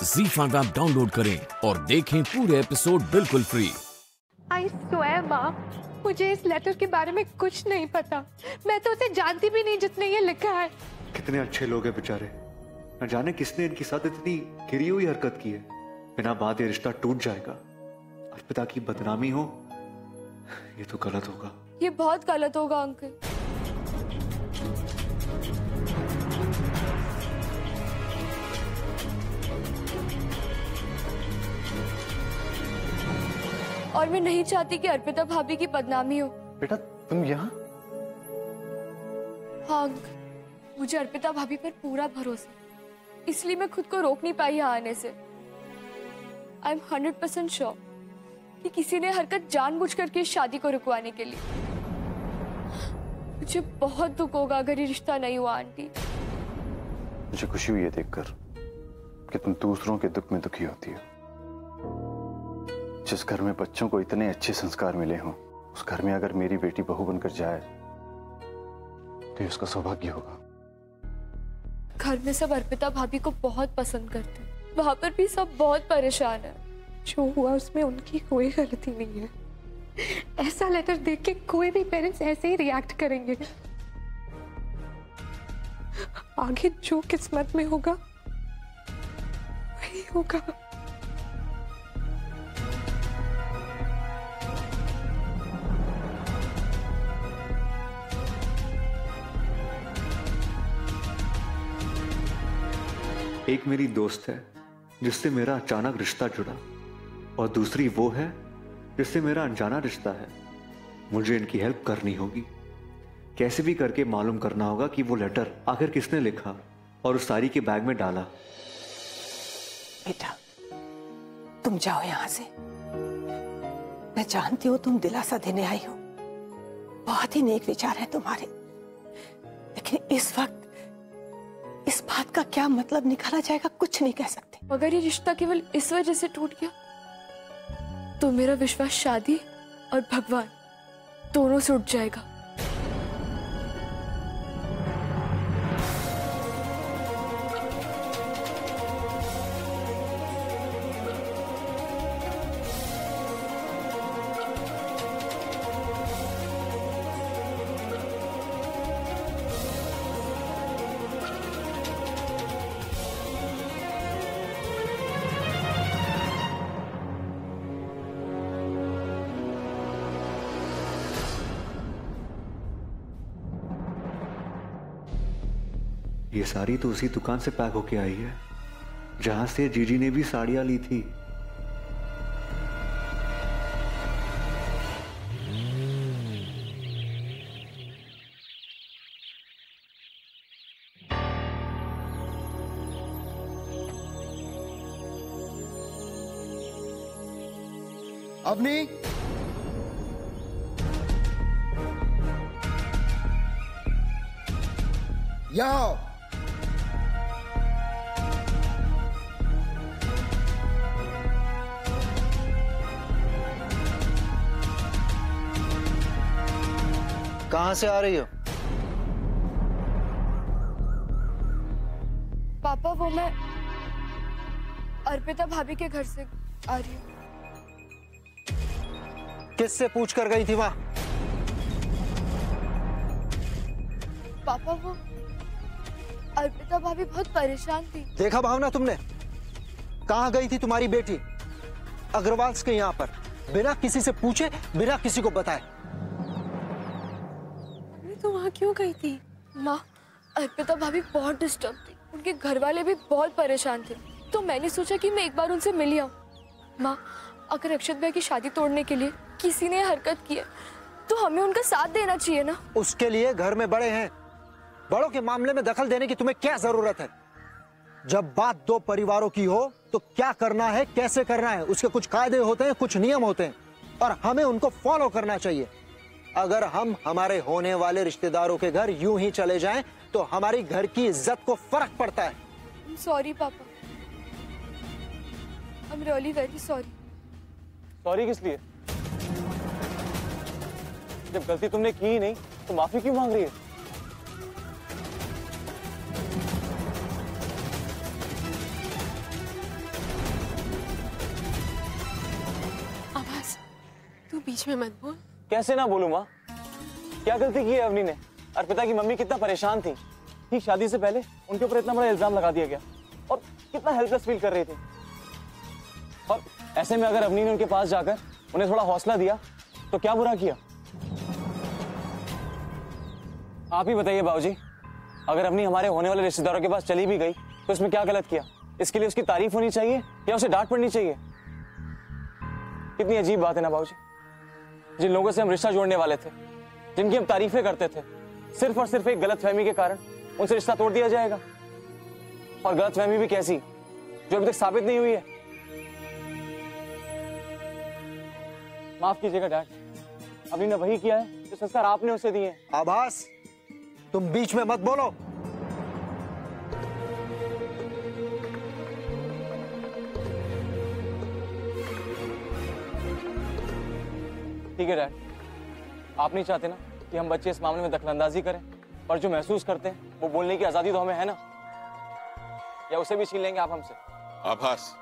ZEE5 app download करें और देखें पूरे एपिसोड बिल्कुल फ्री। आई स्वेयर माँ, मुझे इस लेटर के बारे में कुछ नहीं पता। मैं तो उसे जानती भी नहीं जिसने ये लिखा है। कितने अच्छे लोग हैं बेचारे, न जाने किसने इनके साथ इतनी गिरी हुई हरकत की है। बिना बात ये रिश्ता टूट जाएगा। अर्पिता की बदनामी हो, ये तो गलत होगा। ये बहुत गलत होगा अंकल। और मैं नहीं चाहती कि अर्पिता भाभी की बदनामी हो। बेटा तुम यहाँ? हाँ अंकल, मुझे अर्पिता भाभी पर पूरा भरोसा, इसलिए मैं खुद को रोक नहीं पाई यहाँ आने से। आई एम 100% श्योर कि किसी ने हरकत जानबूझकर की इस शादी को रुकवाने के लिए। मुझे बहुत दुख होगा अगर ये रिश्ता नहीं हुआ आंटी। मुझे खुशी हुई है देखकर कि तुम दूसरों के दुख में दुखी होती हो। जिस घर में बच्चों को इतने अच्छे संस्कार मिले हों, उस घर में अगर मेरी बेटी बहू बनकर जाए तो ये उसका सौभाग्य होगा। घर में सब अर्पिता भाभी को बहुत पसंद करते हैं, वहां पर भी सब बहुत परेशान है। जो हुआ उसमें उनकी कोई गलती नहीं है। ऐसा लेटर देख के कोई भी पेरेंट्स ऐसे ही रिएक्ट करेंगे। आगे जो किस्मत में होगा वही होगा। एक मेरी दोस्त है जिससे मेरा अचानक रिश्ता जुड़ा, और दूसरी वो है जिससे मेरा अनजाना रिश्ता है। मुझे इनकी हेल्प करनी होगी। कैसे भी करके मालूम करना होगा कि वो लेटर आखिर किसने लिखा और उस सारी के बैग में डाला। बेटा तुम जाओ यहाँ से। मैं जानती हूँ तुम दिलासा देने आई हो, बहुत ही नेक विचार है तुम्हारे, लेकिन इस वक्त इस बात का क्या मतलब निकाला जाएगा कुछ नहीं कह सकते। अगर ये रिश्ता केवल इस वजह से टूट गया तो मेरा विश्वास शादी और भगवान दोनों से उठ जाएगा। ये साड़ी तो उसी दुकान से पैक होके आई है जहां से जीजी ने भी साड़ियां ली थी। अवनी, यहाँ आओ। कहाँ से आ रही हो? पापा वो मैं अर्पिता भाभी के घर से आ रही हूँ। किससे पूछ कर गई थी वहां? पापा वो अर्पिता भाभी बहुत परेशान थी। देखा भावना तुमने? कहाँ गई थी तुम्हारी बेटी? अग्रवाल्स के यहाँ पर, बिना किसी से पूछे, बिना किसी को बताए। तो वहाँ क्यों गई थी? माँ, अर्पिता भाभी बहुत डिस्टर्ब थी, उनके घर वाले भी बहुत परेशान थे, तो मैंने सोचा कि मैं एक बार उनसे मिल आऊं। माँ, अगर अक्षत भाई की शादी तोड़ने के लिए किसी ने हरकत की है तो हमें उनका साथ देना चाहिए ना। उसके लिए घर में बड़े हैं, बड़ों के मामले में दखल देने की तुम्हें क्या जरूरत है? जब बात दो परिवारों की हो तो क्या करना है, कैसे करना है, उसके कुछ कायदे होते हैं, कुछ नियम होते हैं, और हमें उनको फॉलो करना चाहिए। अगर हम हमारे होने वाले रिश्तेदारों के घर यूं ही चले जाएं तो हमारी घर की इज्जत को फर्क पड़ता है। सॉरी पापा, I am really very sorry. Sorry किस लिए? जब गलती तुमने की ही नहीं तो माफी क्यों मांग रही है? बीच में मत बोल। कैसे ना बोलूं माँ? क्या गलती की है अवनी ने? अर्पिता की मम्मी कितना परेशान थी, ठीक शादी से पहले उनके ऊपर इतना बड़ा इल्जाम लगा दिया गया और कितना हेल्पलेस फील कर रही थी। और ऐसे में अगर अवनी ने उनके पास जाकर उन्हें थोड़ा हौसला दिया तो क्या बुरा किया? आप ही बताइए बाबूजी, अगर अवनी हमारे होने वाले रिश्तेदारों के पास चली भी गई तो इसमें क्या गलत किया? इसके लिए उसकी तारीफ होनी चाहिए या उसे डांट पड़नी चाहिए? कितनी अजीब बात है ना बाबूजी, जिन लोगों से हम रिश्ता जोड़ने वाले थे, जिनकी हम तारीफें करते थे, सिर्फ और सिर्फ एक गलतफहमी के कारण उनसे रिश्ता तोड़ दिया जाएगा। और गलतफहमी भी कैसी, जो अभी तक साबित नहीं हुई है। माफ कीजिएगा डैड, अभी ने वही किया है जो संस्कार आपने उसे दिए हैं। आभास, तुम बीच में मत बोलो। ठीक है डैड, आप नहीं चाहते ना कि हम बच्चे इस मामले में दखलंदाजी करें, पर जो महसूस करते हैं वो बोलने की आजादी तो हमें है ना, या उसे भी छीन लेंगे आप हमसे? आभास,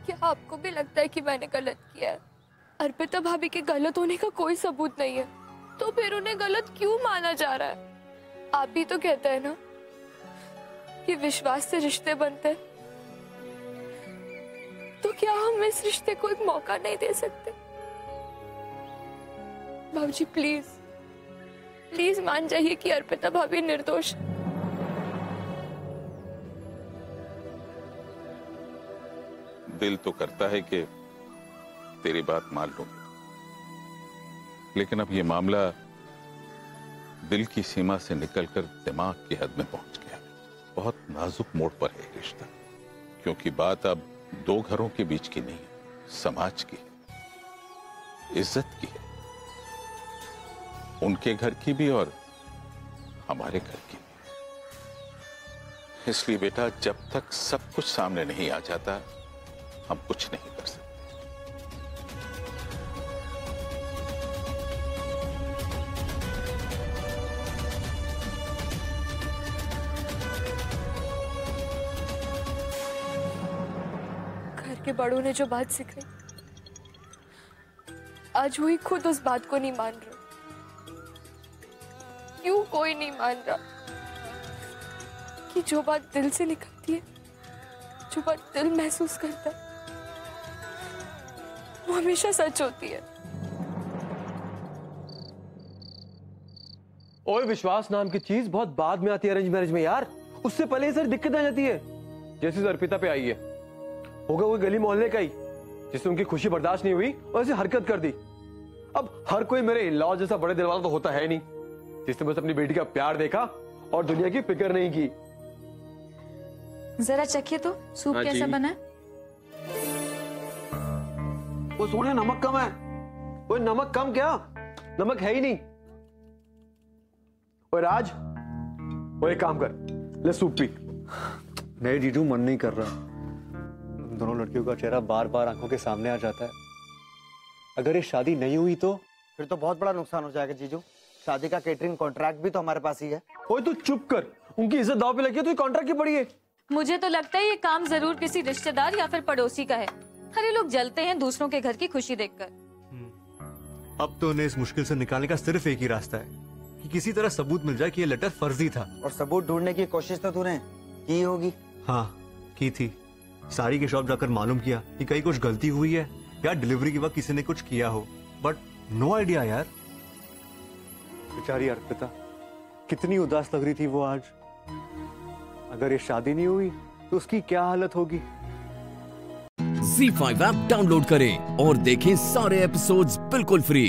क्या आपको भी लगता है कि मैंने गलत किया है? अर्पिता भाभी के गलत होने का कोई सबूत नहीं है, तो फिर उन्हें गलत क्यों माना जा रहा है? आप भी तो कहते हैं ना कि विश्वास से रिश्ते बनते हैं, तो क्या हम इस रिश्ते को एक मौका नहीं दे सकते? बाबूजी प्लीज प्लीज मान जाइए कि अर्पिता भाभी निर्दोष है। दिल तो करता है कि तेरी बात मान लूं, लेकिन अब ये मामला दिल की सीमा से निकलकर दिमाग की हद में पहुंच गया। बहुत नाजुक मोड़ पर है रिश्ता, क्योंकि बात अब दो घरों के बीच की नहीं, समाज की है, इज्जत की है, उनके घर की भी और हमारे घर की भी। इसलिए बेटा, जब तक सब कुछ सामने नहीं आ जाता हम कुछ नहीं कर सकते। घर के बड़ों ने जो बात सिखाई, आज वही खुद उस बात को नहीं मान रहे। क्यों कोई नहीं मान रहा कि जो बात दिल से निकलती है, जो बात दिल महसूस करता है, वो हमेशा सच होती है। ओए, विश्वास नाम की चीज बहुत बाद में आती है अरेंज मैरिज में यार, उससे पहले सर दिक्कत आ जाती है। जैसे अर्पिता पे आई है, होगा वो गली मोहल्ले का ही जिससे उनकी खुशी बर्दाश्त नहीं हुई और ऐसे हरकत कर दी। अब हर कोई मेरे इन लॉ जैसा बड़े दिल वाला तो होता है नहीं, जिसने बस अपनी बेटी का प्यार देखा और दुनिया की फिक्र नहीं की। जरा चखिए तो सूप कैसा बना है? वो सोनिया, नमक कम है। वो नमक कम क्या, नमक है ही नहीं। और राज, वो एक काम कर, ले सूप पी। नहीं जीजू, मन नहीं कर रहा। उन दोनों लड़कियों का चेहरा बार बार आंखों के सामने आ जाता है। अगर ये शादी नहीं हुई तो फिर तो बहुत बड़ा नुकसान हो जाएगा जीजू। शादी का केटरिंग कॉन्ट्रैक्ट भी तो हमारे पास ही है। ओए तू चुप कर, उनकी इज्जत दांव पे लगी है तो कॉन्ट्रैक्ट की पड़ी है। मुझे तो लगता है ये काम जरूर किसी रिश्तेदार या फिर पड़ोसी का है। हर लोग जलते हैं दूसरों के घर की खुशी देखकर। अब तो उन्हें इस मुश्किल से निकालने का सिर्फ एक ही रास्ता है कि किसी तरह सबूत मिल जाए कि ये लेटर फर्जी था। और सबूत ढूंढने की कोशिश तो तूने की होगी। हाँ की थी। साड़ी के शॉप जाकर मालूम किया कि कहीं कुछ गलती हुई है या डिलीवरी के वक्त किसी ने कुछ किया हो, बट नो आइडिया यार। बेचारी अर्पिता, कितनी उदास लग रही थी वो आज। अगर ये शादी नहीं हुई तो उसकी क्या हालत होगी। ZEE5 ऐप डाउनलोड करें और देखें सारे एपिसोड्स बिल्कुल फ्री।